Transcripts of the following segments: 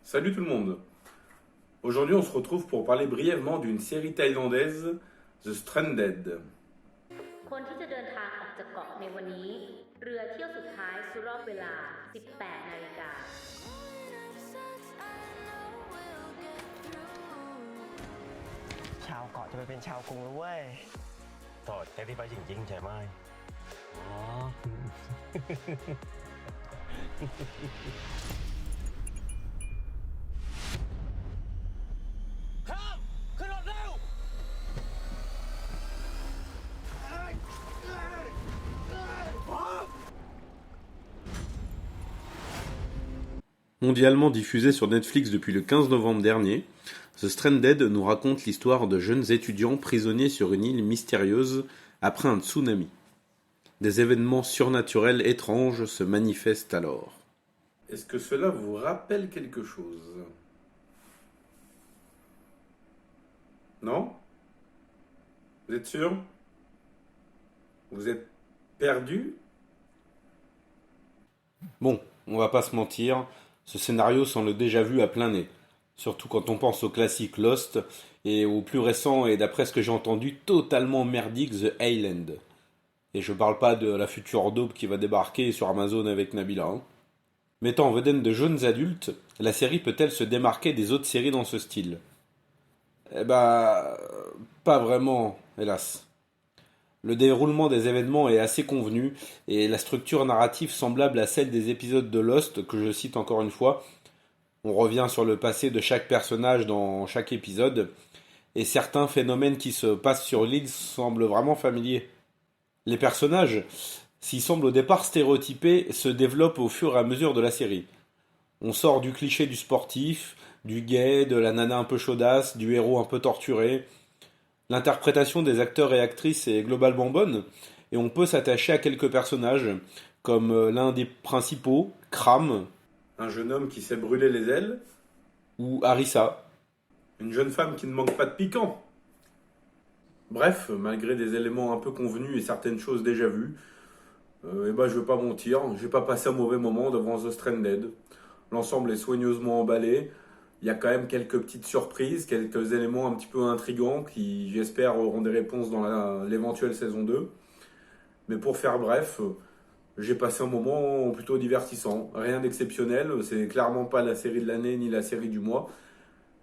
Salut tout le monde. Aujourd'hui, on se retrouve pour parler brièvement d'une série thaïlandaise, The Stranded. คนที่จะเดินทางออกจากเกาะในวันนี้เรือเที่ยวสุดท้ายสู่รอบเวลา 18 นาฬิกาชาวเกาะจะไปเป็นชาวกรุงแล้วเว้ยต่อแต่ที่ไปจริงๆใช่ไหมอ๋อ ข้ามขึ้นรถเร็ว Mondialement diffusée sur Netflix depuis le 15 novembre dernier, The Stranded nous raconte l'histoire de jeunes étudiants prisonniers sur une île mystérieuse après un tsunami. Des événements surnaturels étranges se manifestent alors. Est-ce que cela vous rappelle quelque chose? Non? Vous êtes sûr? Vous êtes perdu? Bon, on va pas se mentir, ce scénario semble déjà vu à plein nez. Surtout quand on pense au classique Lost et au plus récent et d'après ce que j'ai entendu totalement merdique The Island. Et je parle pas de la future daube qui va débarquer sur Amazon avec Nabila. Hein. Mettant en vedette de jeunes adultes, la série peut-elle se démarquer des autres séries dans ce style? Eh bah, pas vraiment, hélas. Le déroulement des événements est assez convenu et la structure narrative semblable à celle des épisodes de Lost que je cite encore une fois. On revient sur le passé de chaque personnage dans chaque épisode et certains phénomènes qui se passent sur l'île semblent vraiment familiers. Les personnages, s'ils semblent au départ stéréotypés, se développent au fur et à mesure de la série. On sort du cliché du sportif, du gay, de la nana un peu chaudasse, du héros un peu torturé. L'interprétation des acteurs et actrices est globalement bonne, et on peut s'attacher à quelques personnages, comme l'un des principaux, Kram, un jeune homme qui s'est brûlé les ailes, ou Harissa, une jeune femme qui ne manque pas de piquant. Bref, malgré des éléments un peu convenus et certaines choses déjà vues, je vais pas mentir, j'ai pas passé un mauvais moment devant The Stranded. L'ensemble est soigneusement emballé. Il y a quand même quelques petites surprises, quelques éléments un petit peu intrigants qui, j'espère, auront des réponses dans l'éventuelle saison 2. Mais pour faire bref, j'ai passé un moment plutôt divertissant. Rien d'exceptionnel, c'est clairement pas la série de l'année ni la série du mois.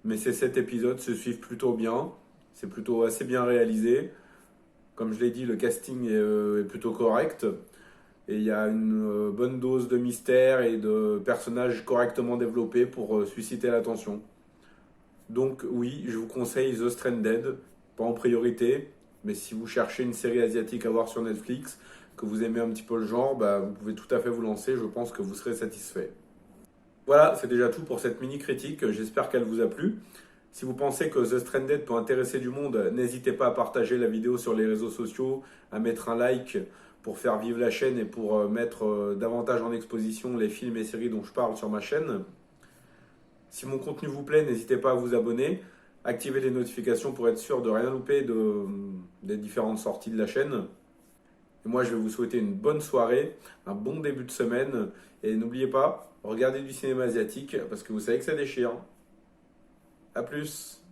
Mais ces 7 épisodes se suivent plutôt bien. C'est plutôt assez bien réalisé. Comme je l'ai dit, le casting est plutôt correct. Et il y a une bonne dose de mystère et de personnages correctement développés pour susciter l'attention. Donc oui, je vous conseille The Stranded, pas en priorité, mais si vous cherchez une série asiatique à voir sur Netflix, que vous aimez un petit peu le genre, vous pouvez tout à fait vous lancer, je pense que vous serez satisfait. Voilà, c'est déjà tout pour cette mini critique, j'espère qu'elle vous a plu. Si vous pensez que The Stranded peut intéresser du monde, n'hésitez pas à partager la vidéo sur les réseaux sociaux, à mettre un like pour faire vivre la chaîne et pour mettre davantage en exposition les films et séries dont je parle sur ma chaîne. Si mon contenu vous plaît, n'hésitez pas à vous abonner, activer les notifications pour être sûr de rien louper des différentes sorties de la chaîne. Et moi, je vais vous souhaiter une bonne soirée, un bon début de semaine. Et n'oubliez pas, regardez du cinéma asiatique parce que vous savez que ça déchire. A plus!